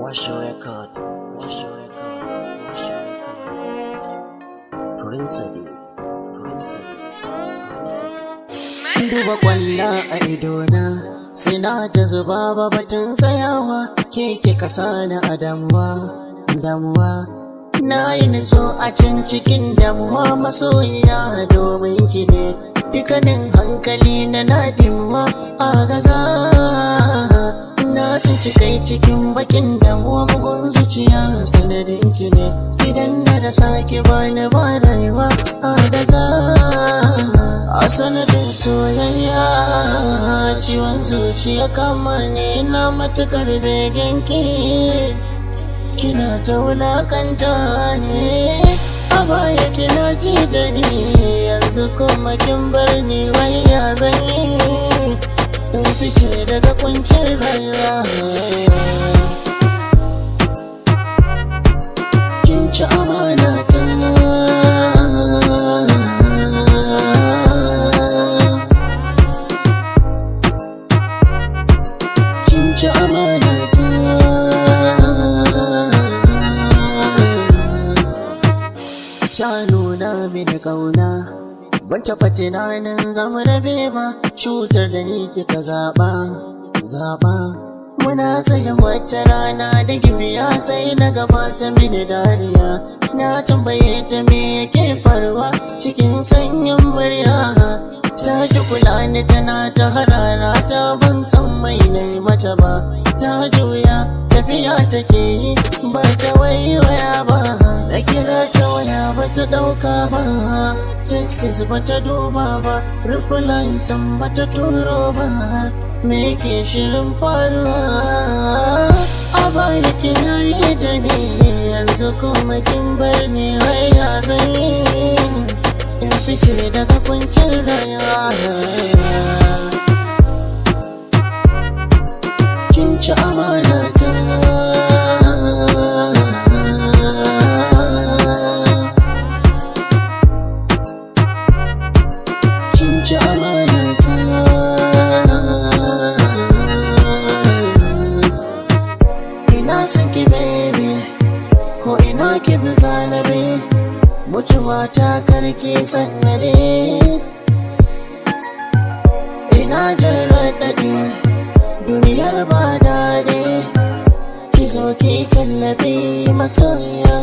What's your record? What's your record? What's your record? Prince Sadiq, Prince Sadiq, Prince Sadiq. Duba kwalla a idona, sina ta zuba ba batun tsayawa, ke kasa na a damuwa. Na yi nutso a can cikin damuwa masoyiya domin ki ne, dukkanin hankali na nadimuwa a gaza. Na tsinci kai cikin bakin damuwa bugun zuciya sanadin ki ne, idan na rasa ki bani ba rayuwa a gaza. A sanadin soyayya ciwon zuciya kama ne, na matukar begen ki, kina ta wulakanta ne. A baya kina ji da ni, yanzu kuma kin bar ni, wai ya zan yi in fice daga kuncin rayuwa. Kin ci amana ta, kin ci amana ta. Ta nuna mini kauna, ban taɓa tunanin zamu rabe ba, cutar da ni kika zaɓa. Muna tsaye wata rana da gimiya, sai na gabata mini dariya. Na tambaye ta me yake faruwa cikin sanyin murya, ta ji kula ni tana ta harara ta, ban san mai nai mata ba. Ta juya tafiya take yi, ba ta waiwaya ba. Na kira ta waya ba ta ɗauka ba, Texas ba ta duba ba, reply san ba ta turo ba. Me ke shirin faruwa? A baya kina yi da ni, yanzu kuma kin bar ni, wai ya zan yi in fice daga kuncin rayuwa. Kin ci amana ta, kin ci amana ta. Ina son ki baby, ko ina ki bi zanabi, mutuwa ta karki sannade. Ina jin raɗaɗi, duniyar ba daɗi, ki zo ki tallafi masoya.